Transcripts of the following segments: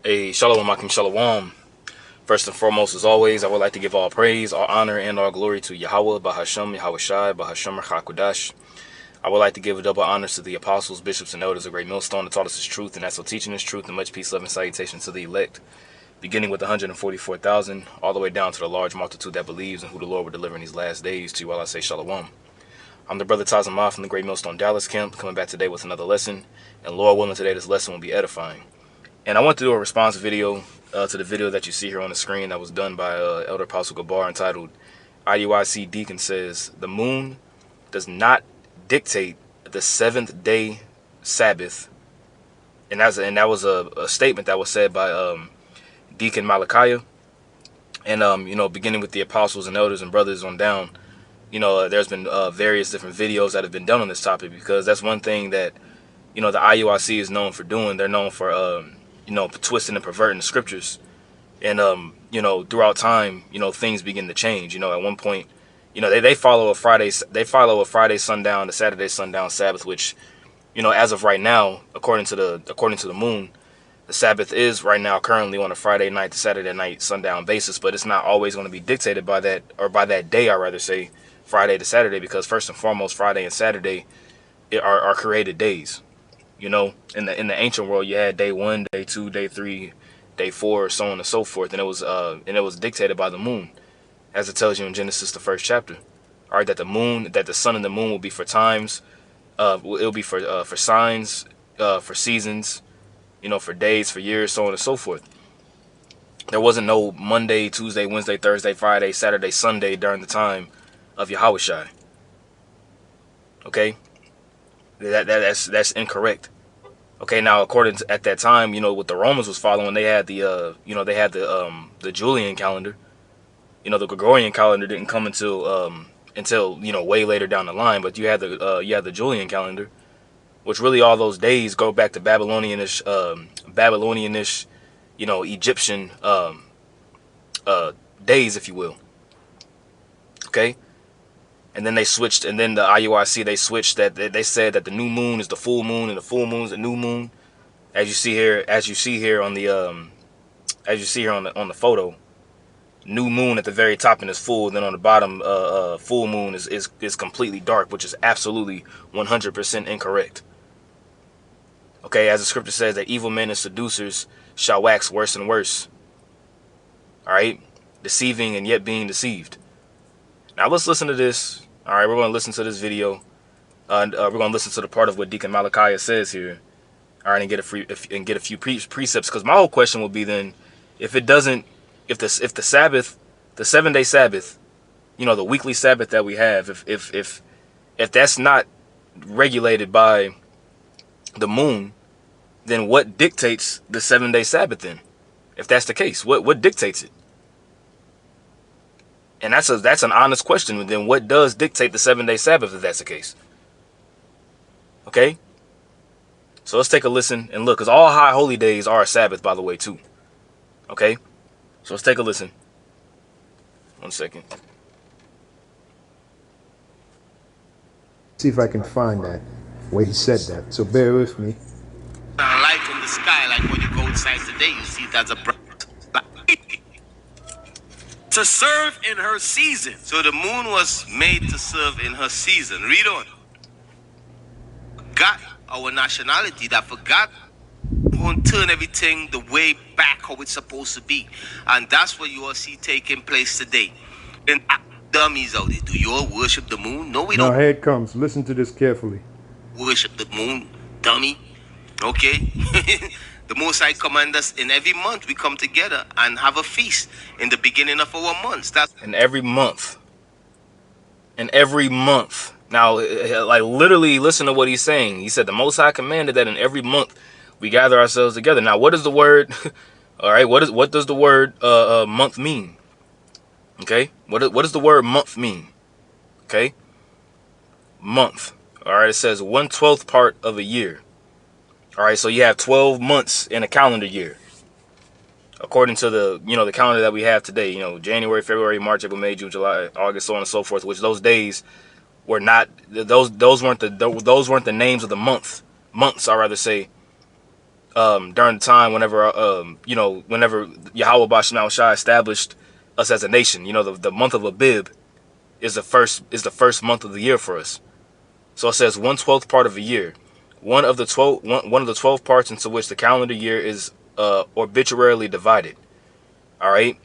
Shalom Akim Shalom. First and foremost, as always, I would like to give all praise, all honor, and all glory to Yahweh, Bahasham, Yahweh Shai, Bahasham, Hakodash. I would like to give a double honors to the apostles, bishops, and elders of Great Millstone that taught us his truth, and also teaching his truth, and much peace, love, and salutation to the elect, beginning with 144,000, all the way down to the large multitude that believes and who the Lord will deliver in these last days. To you all I say Shalom. I'm the brother Tazamah from the Great Millstone Dallas camp, coming back today with another lesson, and Lord willing, today this lesson will be edifying. And I want to do a response video to the video that you see here on the screen that was done by Elder Apostle Gabar, entitled IUIC Deacon Says the Moon Does Not Dictate the Seventh Day Sabbath. And that was a statement that was said by Deacon Malachiah. And, beginning with the apostles and elders and brothers on down, there's been various different videos that have been done on this topic, because that's one thing that, the IUIC is known for doing. They're known for, twisting and perverting the scriptures. And, throughout time, things begin to change. At one point, they follow a Friday sundown to Saturday sundown Sabbath, which, as of right now, according to the moon, the Sabbath is right now currently on a Friday night to Saturday night sundown basis, but it's not always going to be dictated by that, or by that day, I rather say, Friday to Saturday, because first and foremost, Friday and Saturday are created days. In the ancient world, you had day 1, day 2, day 3, day 4, so on and so forth, and it was dictated by the moon, as it tells you in Genesis, the first chapter. All right, that the sun and the moon will be for times, it'll be for signs, for seasons, for days, for years, so on and so forth. There wasn't no Monday, Tuesday, Wednesday, Thursday, Friday, Saturday, Sunday during the time of Yahweh Shai. Okay, that's incorrect. Okay, now according to at that time, what the Romans was following, they had the Julian calendar. The Gregorian calendar didn't come until way later down the line, but you had the Julian calendar, which really all those days go back to Babylonianish, Egyptian days, if you will. Okay. And then they switched, and then the IUIC, they switched that. They said that the new moon is the full moon, and the full moon is the new moon. As you see here on the photo, new moon at the very top and is full. Then on the bottom, full moon is completely dark, which is absolutely 100% incorrect. Okay, as the scripture says, that evil men and seducers shall wax worse and worse. All right, deceiving and yet being deceived. Now let's listen to this. All right, we're going to listen to this video. We're going to listen to the part of what Deacon Malachiah says here. All right, and get a few precepts. Because my whole question will be then, if the Sabbath, the 7-day Sabbath, the weekly Sabbath that we have, if that's not regulated by the moon, then what dictates the 7-day Sabbath then? If that's the case, what dictates it? And that's an honest question. Then what does dictate the 7-day Sabbath if that's the case? Okay? So let's take a listen and look, because all high holy days are a Sabbath, by the way, too. Okay? So let's take a listen. 1 second. See if I can find that where he said that. So bear with me. Light in the sky, like when you go outside today, you see it as a bright light. To serve in her season. So the moon was made to serve in her season. Read on. Got our nationality, that forgot won't turn everything the way back how it's supposed to be. And that's what you all see taking place today. And dummies out there, do you all worship the moon? No, we don't. Now here it comes. Listen to this carefully. Worship the moon, dummy. Okay? The Most High command us in every month we come together and have a feast in the beginning of our months. That's in every month. In every month. Now, like literally listen to what he's saying. He said the Most High commanded that in every month we gather ourselves together. Now, what is the word? All right, what does the word month mean? Okay? What does the word month mean? Okay? Month. All right, it says 1/12 part of a year. All right, so you have 12 months in a calendar year, according to the the calendar that we have today. January, February, March, April, May, June, July, August, so on and so forth. Which those days were not those weren't the names of the months. I rather say during the time whenever whenever Yahweh Bashim Shai established us as a nation. You know, the month of Abib is the first month of the year for us. So it says 1/12 part of a year. One of the 12 parts into which the calendar year is arbitrarily divided. All right,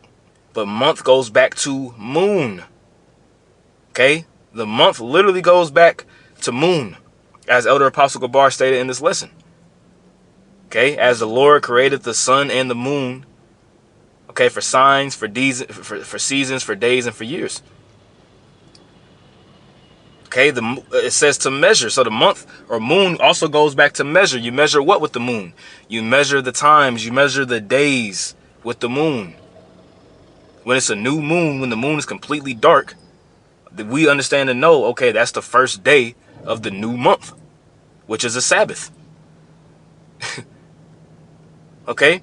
but month goes back to moon. Okay, the month literally goes back to moon, as Elder Apostle Gabar stated in this lesson. Okay, as the Lord created the sun and the moon, okay, for signs, for seasons, for days, and for years. Okay, it says to measure. So the month or moon also goes back to measure. You measure what with the moon? You measure the times. You measure the days with the moon. When it's a new moon, when the moon is completely dark, we understand and know, okay, that's the first day of the new month, which is a Sabbath. Okay,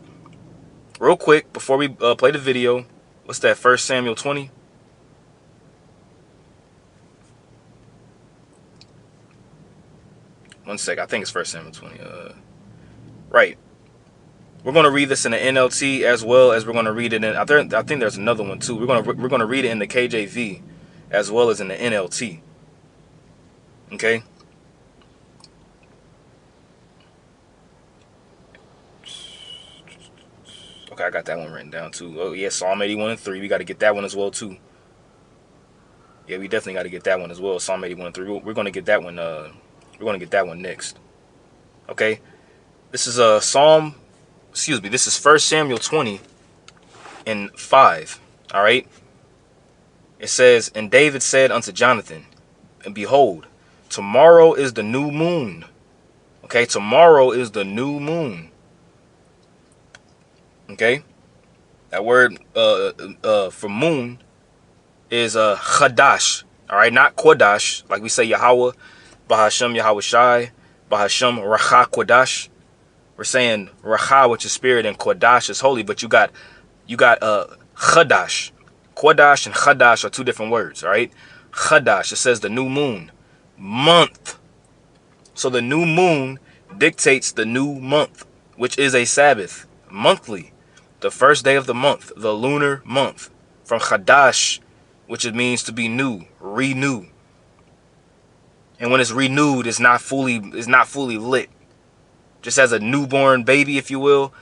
real quick before we play the video, what's that? 1 Samuel 20. One sec, I think it's 1 Samuel 20. Right. We're going to read this in the NLT as well as we're going to read it in. I think there's another one too. We're going to read it in the KJV as well as in the NLT. Okay. Okay, I got that one written down too. Oh yeah, Psalm 81 and 3. We got to get that one as well too. Yeah, we definitely got to get that one as well. Psalm 81 and 3. We're going to get that one. We're going to get that one next. Okay. This is a Psalm. Excuse me. This is 1 Samuel 20 and 5. All right. It says, and David said unto Jonathan, and behold, tomorrow is the new moon. Okay, tomorrow is the new moon. Okay, that word for moon is chadash. All right, not kodash like we say Yahweh, Bahashem Yahweh Shai, Bahashem Racha Kodash. We're saying Racha, which is spirit, and Kodash is holy. But you got chadash. Kodash and chadash are two different words. All right, chadash, it says the new moon, month. So the new moon dictates the new month, which is a Sabbath, monthly. The first day of the month, the lunar month, from Chadash, which it means to be new, renew. And when it's renewed, it's not fully lit. Just as a newborn baby, if you will,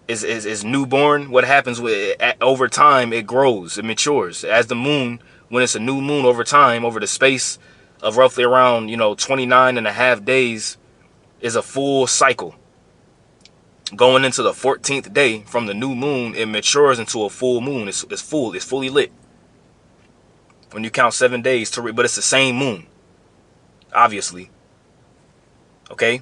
is newborn. What happens with it, over time, it grows, it matures. As the moon, when it's a new moon over time, over the space of roughly around 29 and a half days, is a full cycle. Going into the 14th day from the new moon, it matures into a full moon. It's fully lit. When you count 7 days but it's the same moon, obviously. Okay.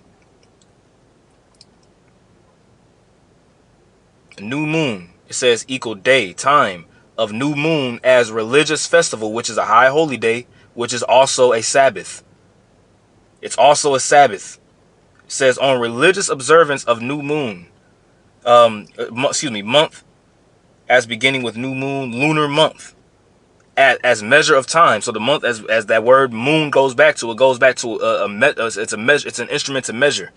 The new moon, it says equal day, time of new moon as religious festival, which is a high holy day, which is also a Sabbath. It's also a Sabbath. It says on religious observance of new moon, month, as beginning with new moon, lunar month, as measure of time. So the month, as that word moon goes back to, it's an instrument to measure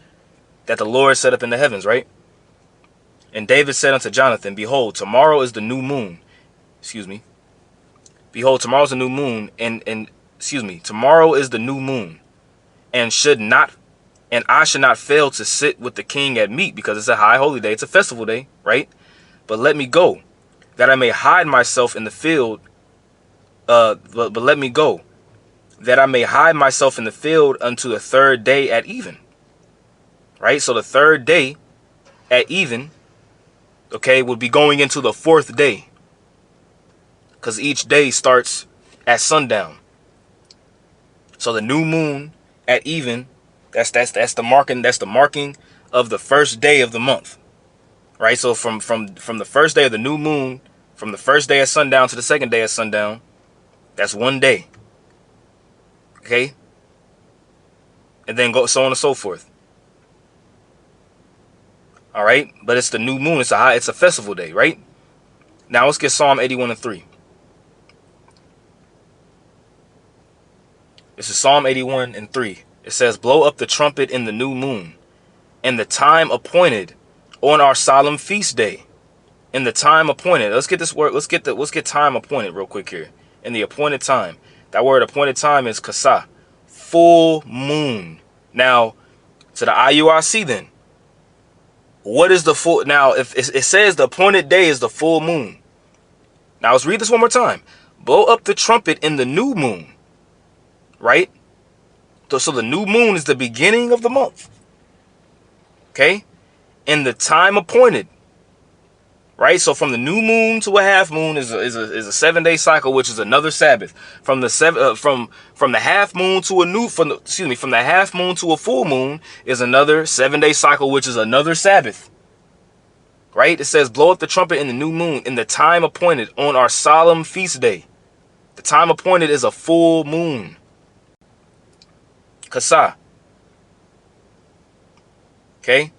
that the Lord set up in the heavens, right? And David said unto Jonathan, behold, tomorrow is the new moon. Behold, tomorrow's the new moon, tomorrow is the new moon, and I should not fail to sit with the king at meat, because it's a high holy day. It's a festival day, right? But let me go, that I may hide myself in the field. But let me go, that I may hide myself in the field unto the third day at even. Right? So the third day at even, okay, would be going into the fourth day, because each day starts at sundown. So the new moon at even, that's the marking of the first day of the month, right? So from the first day of the new moon, from the first day at sundown to the second day at sundown, that's 1 day. Okay, and then go so on and so forth. All right, but it's the new moon. It's a festival day, right? Now let's get Psalm 81 and 3. This is Psalm 81 and 3. It says, blow up the trumpet in the new moon, and the time appointed on our solemn feast day, in the time appointed. Let's get this word. Let's get time appointed real quick here. In the appointed time. That word appointed time is kasa, full moon. Now, to the IURC then, what is the full? Now, if it says the appointed day is the full moon. Now, let's read this one more time. Blow up the trumpet in the new moon. Right? So the new moon is the beginning of the month. Okay? In the time appointed. Right? So from the new moon to a half moon is a 7-day cycle, which is another Sabbath. From the from the half moon to from the half moon to a full moon is another 7-day cycle, which is another Sabbath. Right? It says blow up the trumpet in the new moon in the time appointed on our solemn feast day. The time appointed is a full moon. Kasa. Okay?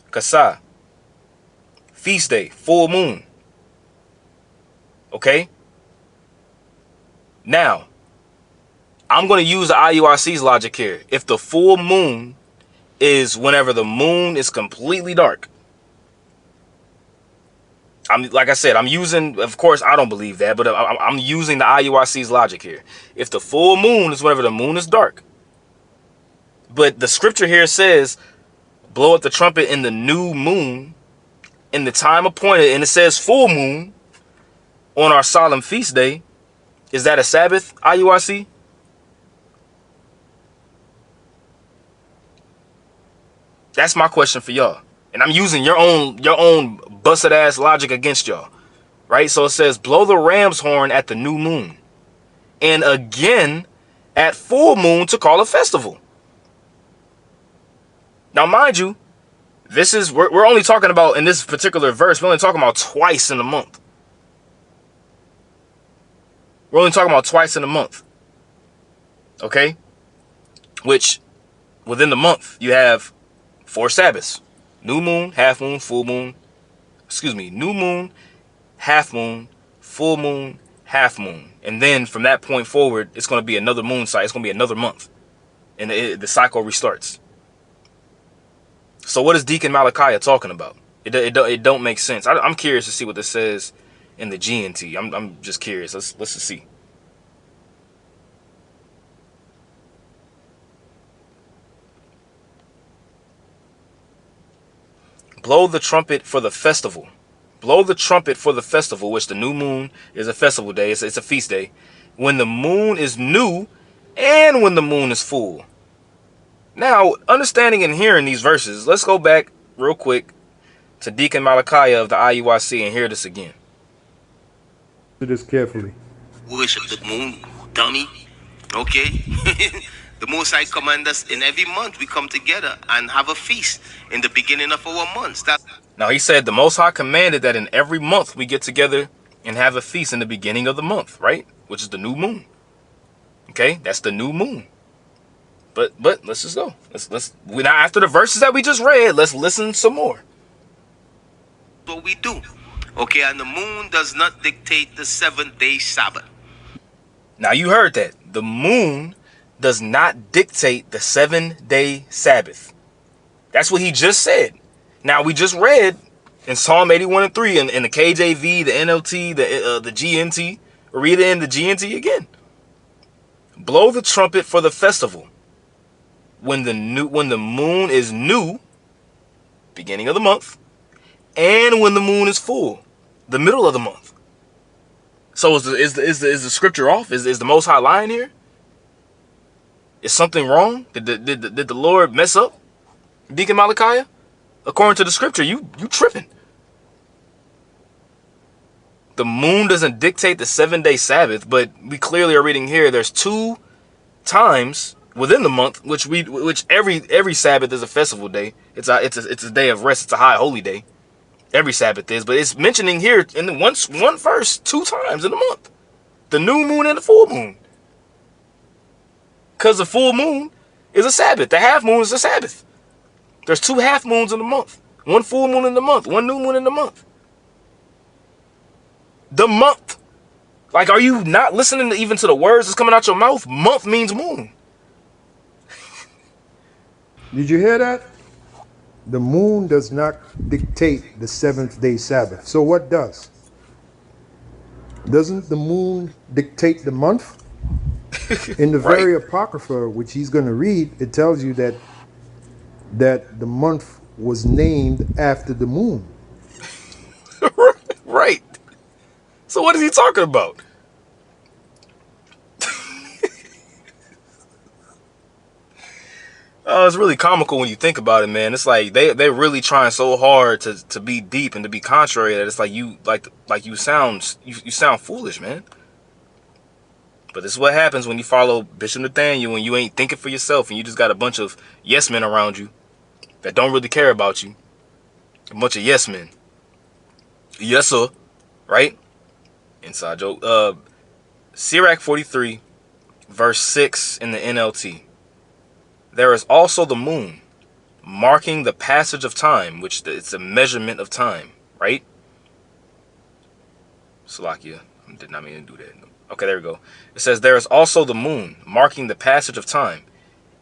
Kasa. Feast day, full moon. Okay? Now, I'm going to use the IURC's logic here. If the full moon is whenever the moon is completely dark. Like I said, I'm using, of course, I don't believe that, but I'm using the IURC's logic here. If the full moon is whenever the moon is dark. But the scripture here says, blow up the trumpet in the new moon in the time appointed, and it says full moon on our solemn feast day. Is that a Sabbath, IURC? That's my question for y'all. And I'm using your own busted ass logic against y'all. Right? So it says blow the ram's horn at the new moon. And again at full moon to call a festival. Now mind you, this is we're only talking about in this particular verse, we're only talking about twice in a month. We're only talking about twice in a month. Okay? Which within the month you have 4 Sabbaths. New moon, half moon, full moon. Excuse me, new moon, half moon, full moon, half moon. And then from that point forward, it's going to be another moon cycle. It's going to be another month. And the cycle restarts. So what is Deacon Malachi talking about? It don't make sense. I'm curious to see what this says in the GNT. I'm just curious. Let's just see. Blow the trumpet for the festival. Blow the trumpet for the festival, which the new moon is a festival day. It's a feast day. When the moon is new and when the moon is full. Now, understanding and hearing these verses, let's go back real quick to Deacon Malachi of the IUIC and hear this again. Do this carefully. Worship the moon, dummy. Okay? The Most High command us in every month we come together and have a feast in the beginning of our months. Now, he said the Most High commanded that in every month we get together and have a feast in the beginning of the month, right? Which is the new moon. Okay? That's the new moon. But let's just go. We're not after the verses that we just read. Let's listen some more. What we do. Okay, and the moon does not dictate the 7-day Sabbath. Now you heard that. The moon does not dictate the 7-day Sabbath. That's what he just said. Now we just read in Psalm 81 and 3 in the KJV, the NLT, the GNT. Read it in the GNT again. Blow the trumpet for the festival. When the moon is new, beginning of the month, and when the moon is full, the middle of the month. So is the scripture off? Is the Most High lying here? Is something wrong? Did the Lord mess up, Deacon Malachi? According to the scripture, you tripping. The moon doesn't dictate the 7-day Sabbath, but we clearly are reading here. There's 2 times within the month, which every Sabbath is a festival day. It's a day of rest. It's a high holy day. Every Sabbath is, but it's mentioning here in the one verse 2 times in the month, the new moon and the full moon. Because the full moon is a Sabbath. The half moon is a Sabbath. There's 2 half moons in the month, 1 full moon in the month, 1 new moon in the month. The month. Like, are you not listening even to the words that's coming out your mouth? Month means moon. Did you hear that? the moon does not dictate the seventh day Sabbath. So what does? Doesn't the moon dictate the month? In the Right. very Apocrypha, which he's going to read, it tells you that the month was named after the moon. Right. So what is he talking about? It's really comical when you think about it, man. It's like they're really trying so hard to be deep and to be contrary that it's like you sound foolish, man. But this is what happens when you follow Bishop Nathaniel and you ain't thinking for yourself and you just got a bunch of yes men around you that don't really care about you. A bunch of yes men. Yes, sir. Right? Inside joke. Sirach 43, verse 6 in the NLT. There is also the moon, marking the passage of time, which it's a measurement of time, right? Salakia. I did not mean to do that. Okay, there we go. It says, there is also the moon, marking the passage of time,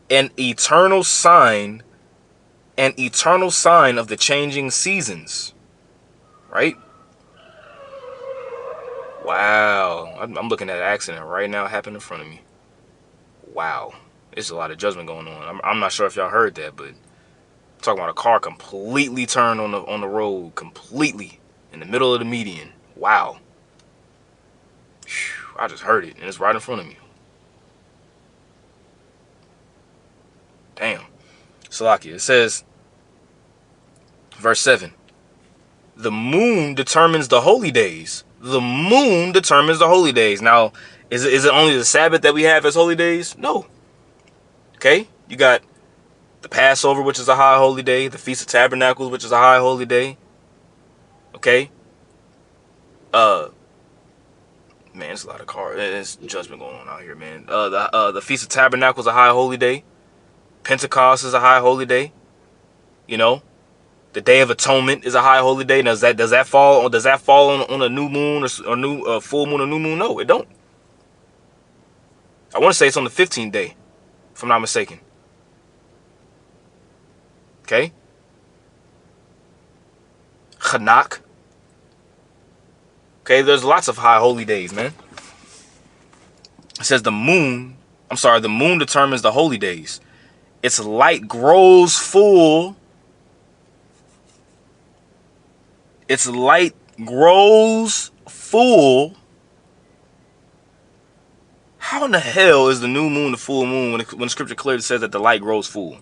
an eternal sign of the changing seasons, right? Wow. I'm looking at an accident right now happen in front of me. Wow. There's a lot of judgment going on. I'm not sure if y'all heard that, but I'm talking about a car completely turned on the road, completely in the middle of the median. Wow. Whew, I just heard it, and it's right in front of me. Damn. Salakia. It says, verse 7. The moon determines the holy days. The moon determines the holy days. Now, is it only the Sabbath that we have as holy days? No. Okay? You got the Passover, which is a high holy day. The Feast of Tabernacles, which is a high holy day. Okay? Man, there's a lot of cars. There's judgment going on out here, man. The Feast of Tabernacles is a high holy day. Pentecost is a high holy day. You know? The Day of Atonement is a high holy day. Now, does that fall on a new moon or new full moon or new moon? No, it don't. I want to say it's on the 15th day, if I'm not mistaken. Okay? Hanak. Okay, there's lots of high holy days, man. It says the moon determines the holy days. Its light grows full. Its light grows full. How in the hell is the new moon the full moon when the scripture clearly says that the light grows full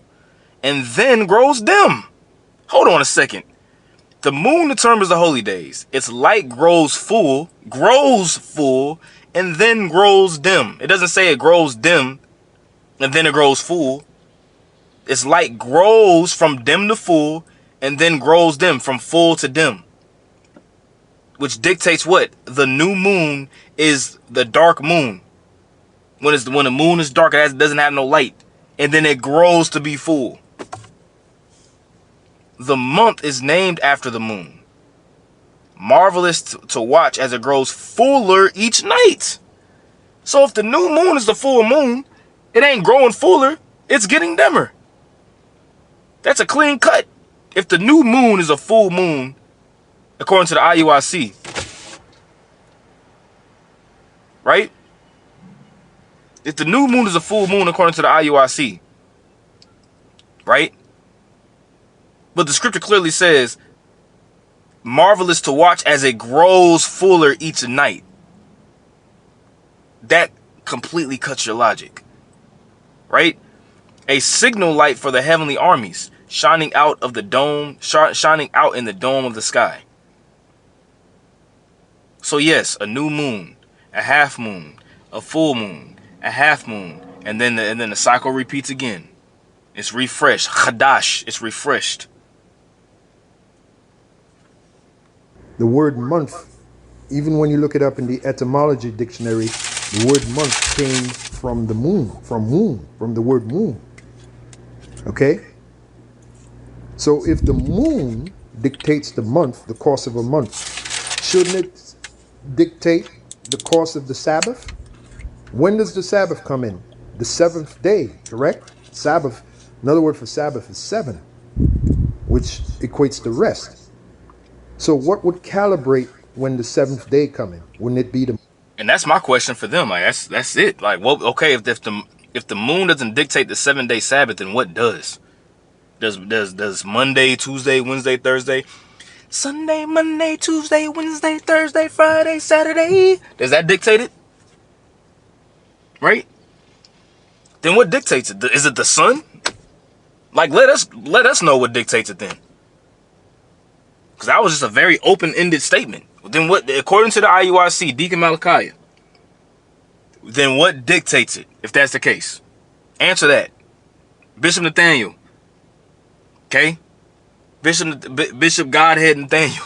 and then grows dim? Hold on a second. The moon determines the holy days. Its light grows full, and then grows dim. It doesn't say it grows dim and then it grows full. Its light grows from dim to full and then grows dim, from full to dim. Which dictates what? The new moon is the dark moon. When the moon is dark, it doesn't have no light. And then it grows to be full. The month is named after the moon. Marvelous to watch as it grows fuller each night. So if the new moon is the full moon, it ain't growing fuller, it's getting dimmer. That's a clean cut. If the new moon is a full moon, according to the IUIC, right? If the new moon is a full moon according to the IUIC, right? But the scripture clearly says, marvelous to watch as it grows fuller each night. That completely cuts your logic, right? A signal light for the heavenly armies, shining out in the dome of the sky. So yes, a new moon, a half moon, a full moon, a half moon, and then the cycle repeats again. It's refreshed. Chadash, it's refreshed. The word month, even when you look it up in the etymology dictionary, the word month came from the moon, from the word moon. Okay? So if the moon dictates the month, the course of a month, shouldn't it dictate the course of the Sabbath? When does the Sabbath come in? The seventh day, correct? Sabbath, another word for Sabbath is 7. which equates to rest. So what would calibrate when the seventh day coming? Wouldn't it be the And that's my question for them. Like that's it. Like, well, okay, if the moon doesn't dictate the 7-day Sabbath, then what does? Does Monday, Tuesday, Wednesday, Thursday, Sunday, Monday, Tuesday, Wednesday, Thursday, Friday, Saturday? Does that dictate it? Right? Then what dictates it? Is it the sun? Like, let us know what dictates it then. Because that was just a very open-ended statement. Then what, according to the IUIC, Deacon Malachi, then what dictates it, if that's the case? Answer that. Bishop Nathaniel. Okay? Bishop Godhead Nathaniel.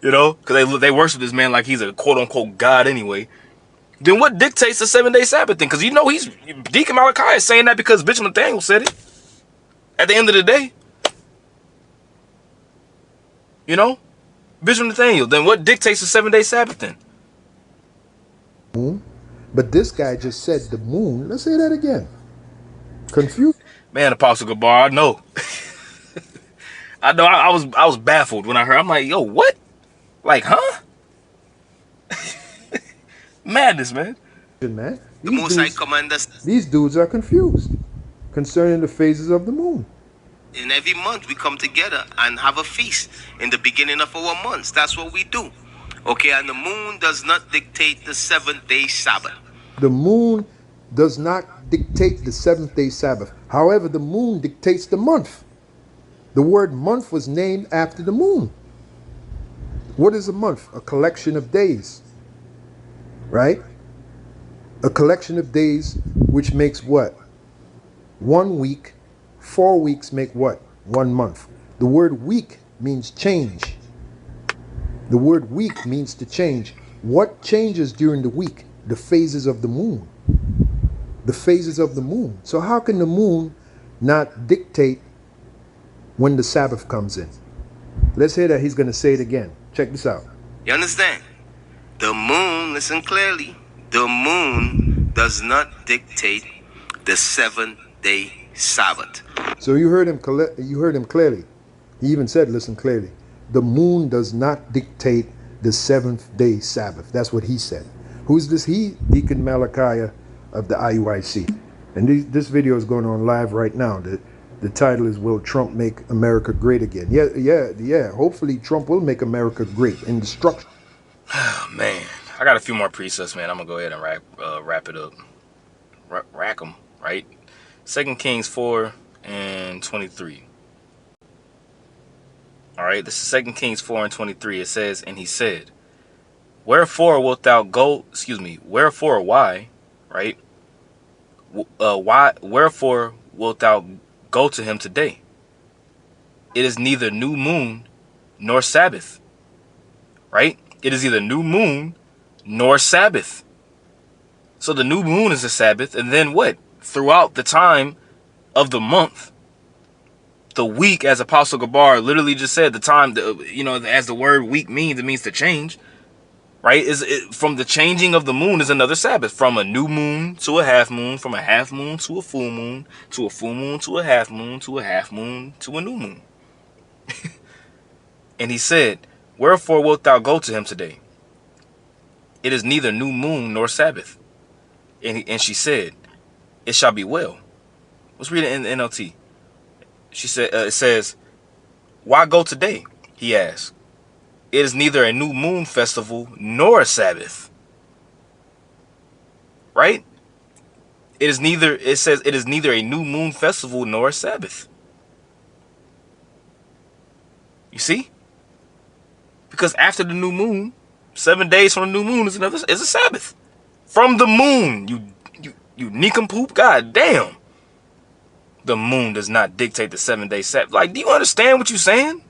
You know? Because they worship this man like he's a quote-unquote God anyway. Then what dictates the 7-day Sabbath thing? Because you know Deacon Malachi is saying that because Bishop Nathaniel said it. At the end of the day. You know? Bishop Nathaniel, then what dictates the 7-day Sabbath then? moon? But this guy just said the moon. Let's say that again. Confused. Man, Apostle Gabar, I know. I know I was baffled when I heard. I'm like, yo, what? Like, huh? Madness, man. Man. The Most High commanders These dudes are confused concerning the phases of the moon. in every month we come together and have a feast in the beginning of our months. That's what we do. Okay, and the moon does not dictate the 7-day Sabbath. The moon does not dictate the seventh day Sabbath. However, the moon dictates the month. The word month was named after the moon. What is a month? A collection of days, right? A collection of days which makes what? 1 week. 4 weeks make what? 1 month. The word week means change. The word week means to change. What changes during the week? The phases of the moon. The phases of the moon. So how can the moon not dictate when the Sabbath comes in? Let's hear that. He's going to say it again. Check this out. You understand? The moon, listen clearly, the moon does not dictate the 7-day Sabbath. So you heard him clearly. He even said, listen clearly. The moon does not dictate the seventh day Sabbath. That's what he said. Who's this he? Deacon Malachi of the IUIC. And this video is going on live right now. The title is, Will Trump Make America Great Again? Yeah. Hopefully Trump will make America great in destruction. Oh, man. I got a few more precepts, man. I'm going to go ahead and wrap it up. Rack them, right? 2 Kings 4 and 23. All right, this is 2 Kings 4 and 23. It says, and he said, wherefore wilt thou go, wherefore, why, right? Wherefore wilt thou go to him today? It is neither new moon nor Sabbath, right? It is either new moon nor Sabbath. So the new moon is a Sabbath, and then what? Throughout the time of the month, the week, as Apostle Gabar literally just said, the time, as the word week means, it means to change, right? From the changing of the moon is another Sabbath. From a new moon to a half moon, from a half moon to a full moon, to a full moon to a half moon, to a half moon to a new moon. And he said, wherefore wilt thou go to him today? It is neither new moon nor Sabbath. And she said, it shall be well. Let's read it in the NLT. She said, it says, why go today? He asked. It is neither a new moon festival nor a Sabbath. Right? It says it is neither a new moon festival nor a Sabbath. You see? Because after the new moon, 7 days from the new moon is a Sabbath. From the moon, you nincompoop, god damn. The moon does not dictate the 7-day Sabbath. Like, do you understand what you're saying?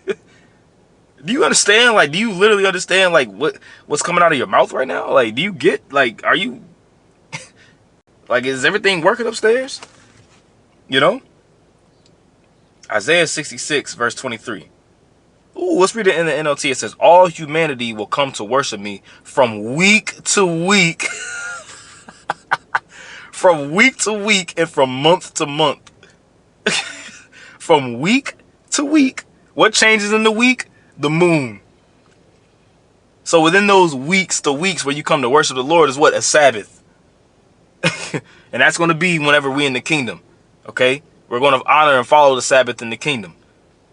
Do you understand? Like, do you literally understand, like, what's coming out of your mouth right now? Like, do you get, like, are you, like, is everything working upstairs? You know? Isaiah 66, verse 23. Ooh, let's read it in the NLT. It says, all humanity will come to worship me from week to week. From week to week and from month to month. from week to week. What changes in the week? The moon. So within those weeks, the weeks where you come to worship the Lord is what? A Sabbath. And that's going to be whenever we in the kingdom. Okay? We're going to honor and follow the Sabbath in the kingdom.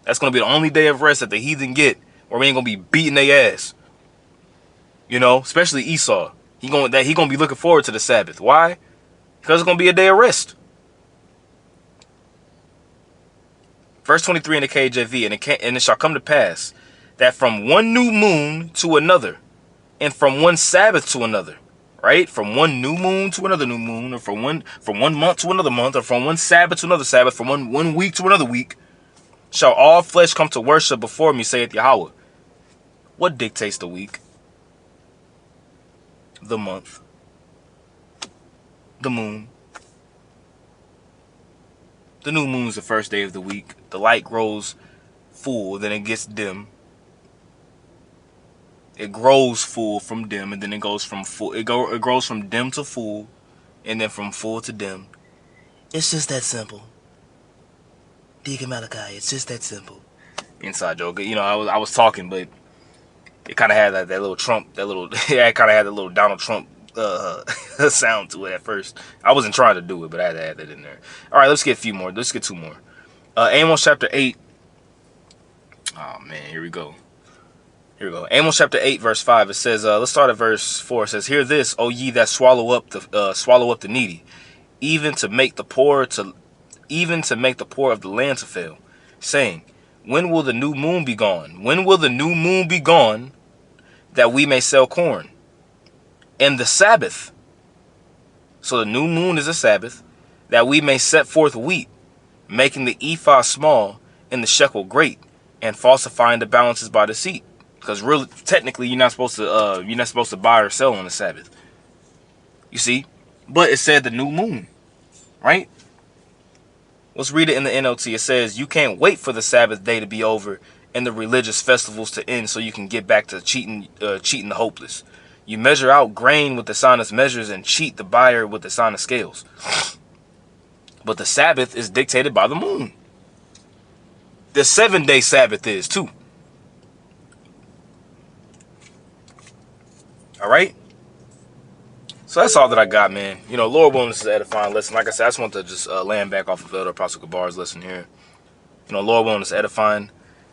That's going to be the only day of rest that the heathen get, where we ain't going to be beating their ass. You know, especially Esau. He going to be looking forward to the Sabbath. Why? Because it's going to be a day of rest. Verse 23 in the KJV, and it shall come to pass that from one new moon to another, and from one Sabbath to another, right? From one new moon to another new moon, or from one month to another month, or from one Sabbath to another Sabbath, from one week to another week, shall all flesh come to worship before me, saith Yahweh. What dictates the week? The month. The moon. The new moon is the first day of the week. The light grows full, then it gets dim. It grows full from dim, and then it goes from full. It grows from dim to full, and then from full to dim. It's just that simple. Deacon Malachi, it's just that simple. Inside joke. You know, I was talking, but it kind of had that little Trump, it kind of had that little Donald Trump sound to it at first. I wasn't trying to do it, but I had to add that in there. All right, let's get a few more. Let's get two more. Amos chapter 8. Oh man, here we go. Amos chapter 8, verse 5. It says, let's start at verse 4. It says, "Hear this, O ye that swallow up the needy, even to make the poor of the land to fail, saying, when will the new moon be gone? When will the new moon be gone, that we may sell corn? And the Sabbath," so the new moon is a Sabbath, "that we may set forth wheat, making the ephah small and the shekel great, and falsifying the balances by deceit." Because really, technically, you're not supposed to buy or sell on the Sabbath. You see, but it said the new moon, right? Let's read it in the NLT. It says, "You can't wait for the Sabbath day to be over and the religious festivals to end so you can get back to cheating the hopeless. You measure out grain with dishonest measures and cheat the buyer with dishonest scales. But the Sabbath is dictated by the moon. The 7-day Sabbath is too. All right? So that's all that I got, man. You know, Lord willing, this is an edifying lesson. Like I said, I just want to just land back off of Elder Apostle Gabar's lesson here. You know, Lord willing, this is edifying.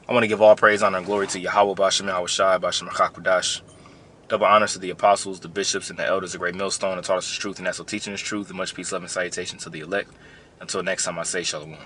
I want to give all praise, honor, and glory to Yahweh, B'Shem Yahweh Shai, B'Shem Chakudash. Double honors to the apostles, the bishops, and the elders, a great millstone that taught us the truth, and that's what teaching is truth. And much peace, love, and salutation to the elect. Until next time, I say shalom.